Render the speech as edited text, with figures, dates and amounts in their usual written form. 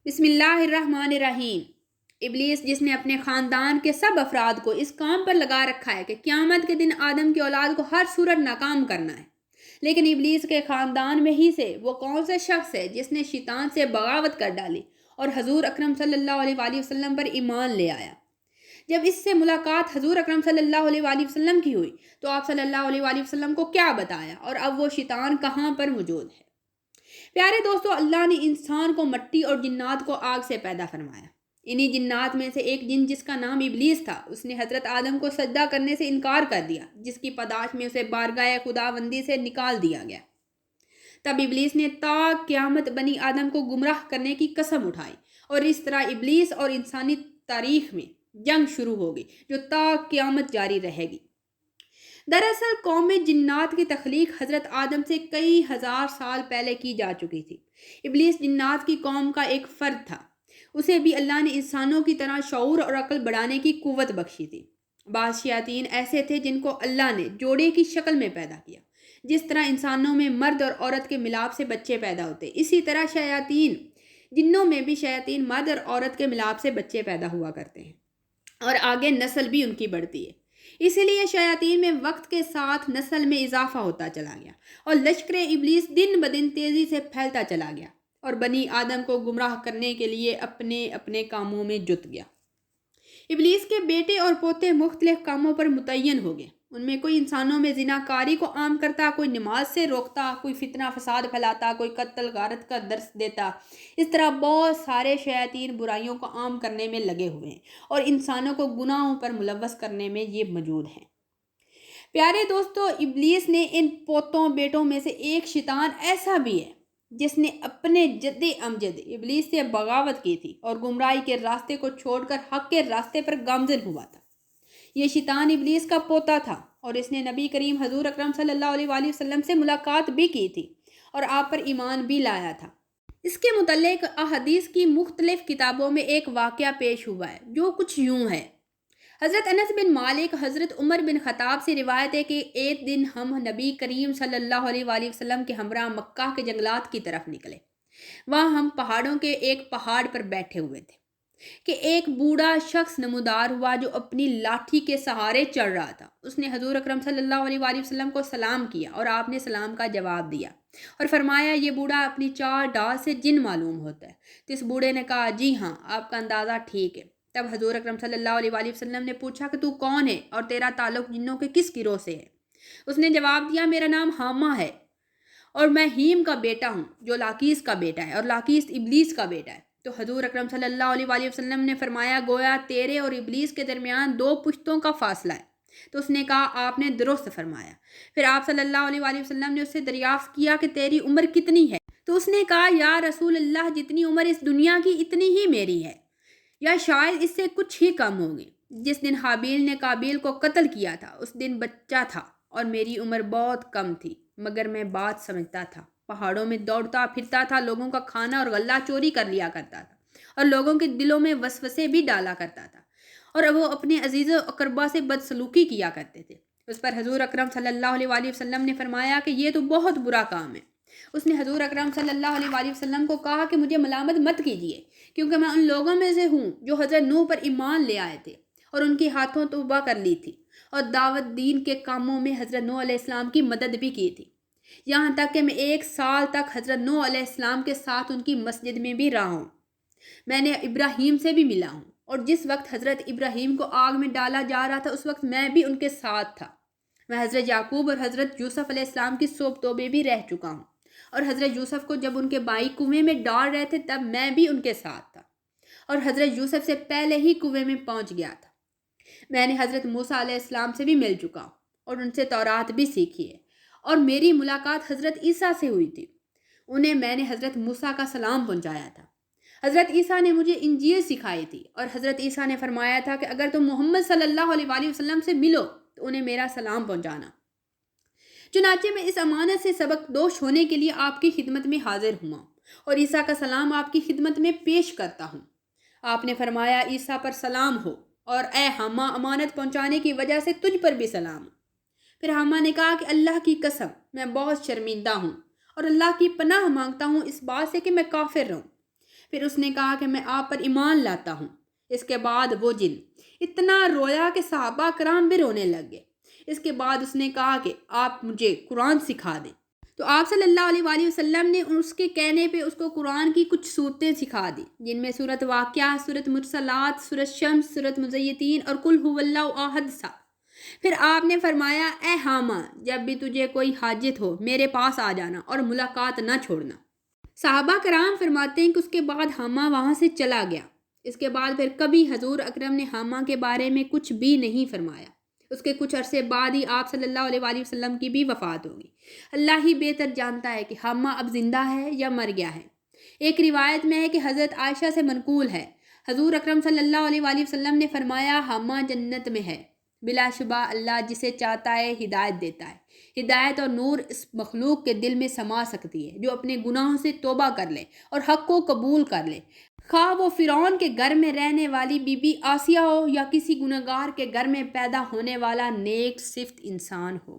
بسم اللہ الرحمن الرحیم۔ ابلیس جس نے اپنے خاندان کے سب افراد کو اس کام پر لگا رکھا ہے کہ قیامت کے دن آدم کی اولاد کو ہر صورت ناکام کرنا ہے، لیکن ابلیس کے خاندان میں ہی سے وہ کون سے شخص ہے جس نے شیطان سے بغاوت کر ڈالی اور حضور اکرم صلی اللہ علیہ وآلہ وسلم پر ایمان لے آیا۔ جب اس سے ملاقات حضور اکرم صلی اللہ علیہ وآلہ وسلم کی ہوئی تو آپ صلی اللہ علیہ وآلہ وسلم کو کیا بتایا اور اب وہ شیطان کہاں پر موجود ہے؟ پیارے دوستو، اللہ نے انسان کو مٹی اور جنات کو آگ سے پیدا فرمایا۔ انہی جنات میں سے ایک جن جس کا نام ابلیس تھا، اس نے حضرت آدم کو سجدہ کرنے سے انکار کر دیا، جس کی پاداش میں اسے بارگاہ خداوندی سے نکال دیا گیا۔ تب ابلیس نے تا قیامت بنی آدم کو گمراہ کرنے کی قسم اٹھائی اور اس طرح ابلیس اور انسانی تاریخ میں جنگ شروع ہو گئی جو تا قیامت جاری رہے گی۔ دراصل قوم جنات کی تخلیق حضرت آدم سے کئی ہزار سال پہلے کی جا چکی تھی۔ ابلیس جنات کی قوم کا ایک فرد تھا۔ اسے بھی اللہ نے انسانوں کی طرح شعور اور عقل بڑھانے کی قوت بخشی تھی۔ بعض شیاطین ایسے تھے جن کو اللہ نے جوڑے کی شکل میں پیدا کیا۔ جس طرح انسانوں میں مرد اور عورت کے ملاپ سے بچے پیدا ہوتے، اسی طرح شیاطین جنوں میں بھی شیاطین مرد اور عورت کے ملاپ سے بچے پیدا ہوا کرتے ہیں اور آگے نسل بھی ان کی بڑھتی ہے۔ اسی لیے شیاطین میں وقت کے ساتھ نسل میں اضافہ ہوتا چلا گیا اور لشکر ابلیس دن بدن تیزی سے پھیلتا چلا گیا اور بنی آدم کو گمراہ کرنے کے لیے اپنے اپنے کاموں میں جت گیا۔ ابلیس کے بیٹے اور پوتے مختلف کاموں پر متعین ہو گئے۔ ان میں کوئی انسانوں میں زنا کاری کو عام کرتا، کوئی نماز سے روکتا، کوئی فتنہ فساد پھیلاتا، کوئی قتل غارت کا درس دیتا۔ اس طرح بہت سارے شیاطین برائیوں کو عام کرنے میں لگے ہوئے ہیں اور انسانوں کو گناہوں پر ملوث کرنے میں یہ موجود ہیں۔ پیارے دوستو، ابلیس نے ان پوتوں بیٹوں میں سے ایک شیطان ایسا بھی ہے جس نے اپنے جد امجد ابلیس سے بغاوت کی تھی اور گمراہی کے راستے کو چھوڑ کر حق کے راستے پر گامزن ہوا تھا۔ یہ شیطان ابلیس کا پوتا تھا اور اس نے نبی کریم حضور اکرم صلی اللہ علیہ وآلہ وسلم سے ملاقات بھی کی تھی اور آپ پر ایمان بھی لایا تھا۔ اس کے متعلق احادیث کی مختلف کتابوں میں ایک واقعہ پیش ہوا ہے جو کچھ یوں ہے۔ حضرت انس بن مالک حضرت عمر بن خطاب سے روایت ہے کہ ایک دن ہم نبی کریم صلی اللہ علیہ وآلہ وسلم کے ہمراہ مکہ کے جنگلات کی طرف نکلے۔ وہاں ہم پہاڑوں کے ایک پہاڑ پر بیٹھے ہوئے تھے کہ ایک بوڑھا شخص نمودار ہوا جو اپنی لاٹھی کے سہارے چڑھ رہا تھا۔ اس نے حضور اکرم صلی اللہ علیہ وآلہ وسلم کو سلام کیا اور آپ نے سلام کا جواب دیا اور فرمایا، یہ بوڑھا اپنی چار ڈال سے جن معلوم ہوتا ہے۔ تو اس بوڑھے نے کہا، جی ہاں، آپ کا اندازہ ٹھیک ہے۔ تب حضور اکرم صلی اللہ علیہ وآلہ وسلم نے پوچھا کہ تو کون ہے اور تیرا تعلق جنوں کے کس گروہ سے ہے؟ اس نے جواب دیا، میرا نام حامہ ہے اور میں ہیم کا بیٹا ہوں جو لاقیس کا بیٹا ہے اور لاقیس ابلیس کا بیٹا ہے۔ تو حضور اکرم صلی اللہ علیہ وآلہ وسلم نے فرمایا، گویا تیرے اور ابلیس کے درمیان 2 پشتوں کا فاصلہ ہے۔ تو اس نے کہا، آپ نے درست فرمایا۔ پھر آپ صلی اللہ علیہ وآلہ وسلم نے اس سے دریافت کیا کہ تیری عمر کتنی ہے؟ تو اس نے کہا، یا رسول اللہ، جتنی عمر اس دنیا کی اتنی ہی میری ہے، یا شاید اس سے کچھ ہی کم ہوگی۔ جس دن حابیل نے قابیل کو قتل کیا تھا اس دن بچہ تھا اور میری عمر بہت کم تھی، مگر میں بات سمجھتا تھا، پہاڑوں میں دوڑتا پھرتا تھا، لوگوں کا کھانا اور غلہ چوری کر لیا کرتا تھا اور لوگوں کے دلوں میں وسوسے بھی ڈالا کرتا تھا اور وہ اپنے عزیز و اقربا سے بدسلوکی کیا کرتے تھے۔ اس پر حضور اکرم صلی اللہ علیہ وآلہ وسلم نے فرمایا کہ یہ تو بہت برا کام ہے۔ اس نے حضور اکرم صلی اللہ علیہ وآلہ وسلم کو کہا کہ مجھے ملامت مت کیجیے، کیونکہ میں ان لوگوں میں سے ہوں جو حضرت نوح پر ایمان لے آئے تھے اور ان کے ہاتھوں توبہ کر لی تھی اور دعوت دین کے کاموں میں حضرت نوح علیہ السلام کی مدد بھی کی تھی، یہاں تک کہ میں 1 سال تک حضرت نوح علیہ السلام کے ساتھ ان کی مسجد میں بھی رہا ہوں۔ میں نے ابراہیم سے بھی ملا ہوں اور جس وقت حضرت ابراہیم کو آگ میں ڈالا جا رہا تھا اس وقت میں بھی ان کے ساتھ تھا۔ میں حضرت یعقوب اور حضرت یوسف علیہ السلام کی صحبتوں توبے بھی رہ چکا ہوں اور حضرت یوسف کو جب ان کے بھائی کنویں میں ڈال رہے تھے تب میں بھی ان کے ساتھ تھا اور حضرت یوسف سے پہلے ہی کنویں میں پہنچ گیا تھا۔ میں نے حضرت موسیٰ علیہ السلام سے بھی مل چکا ہوں اور ان سے تورات بھی سیکھی ہے اور میری ملاقات حضرت عیسیٰ سے ہوئی تھی۔ انہیں میں نے حضرت موسیٰ کا سلام پہنچایا تھا۔ حضرت عیسیٰ نے مجھے انجیل سکھائی تھی اور حضرت عیسیٰ نے فرمایا تھا کہ اگر تم محمد صلی اللہ علیہ وآلہ وسلم سے ملو تو انہیں میرا سلام پہنچانا۔ چنانچہ میں اس امانت سے سبق دوش ہونے کے لیے آپ کی خدمت میں حاضر ہوا اور عیسیٰ کا سلام آپ کی خدمت میں پیش کرتا ہوں۔ آپ نے فرمایا، عیسیٰ پر سلام ہو اور اے حامہ، امانت پہنچانے کی وجہ سے تجھ پر بھی سلام۔ پھر حامہ نے کہا کہ اللہ کی قسم، میں بہت شرمندہ ہوں اور اللہ کی پناہ مانگتا ہوں اس بات سے کہ میں کافر رہوں۔ پھر اس نے کہا کہ میں آپ پر ایمان لاتا ہوں۔ اس کے بعد وہ جن اتنا رویا کہ صحابہ کرام بھی رونے لگ گئے۔ اس کے بعد اس نے کہا کہ آپ مجھے قرآن سکھا دیں، تو آپ صلی اللہ علیہ وآلہ وسلم نے اس کے کہنے پہ اس کو قرآن کی کچھ صورتیں سکھا دی، جن میں سورۃ واقعہ، سورۃ مرسلات، سورۃ شمس، سورۃ مزیتین اور قل ھو اللہ احد سا۔ پھر آپ نے فرمایا اے حاما، جب بھی تجھے کوئی حاجت ہو میرے پاس آ جانا اور ملاقات نہ چھوڑنا۔ صحابہ کرام فرماتے ہیں کہ اس کے بعد حاما وہاں سے چلا گیا۔ اس کے بعد پھر کبھی حضور اکرم نے حاما کے بارے میں کچھ بھی نہیں فرمایا۔ اس کے کچھ عرصے بعد ہی آپ صلی اللہ علیہ وآلہ وسلم کی بھی وفات ہوگی۔ اللہ ہی بہتر جانتا ہے کہ حاما اب زندہ ہے یا مر گیا ہے۔ ایک روایت میں ہے کہ حضرت عائشہ سے منقول ہے، حضور اکرم صلی اللہ علیہ وآلہ وسلم نے فرمایا حاما جنت میں ہے، بلا شبہ اللہ جسے چاہتا ہے ہدایت دیتا ہے۔ ہدایت اور نور اس مخلوق کے دل میں سما سکتی ہے جو اپنے گناہوں سے توبہ کر لے اور حق کو قبول کر لے، خواہ وہ فرعون کے گھر میں رہنے والی بی بی آسیہ ہو یا کسی گنہگار کے گھر میں پیدا ہونے والا نیک صفت انسان ہو۔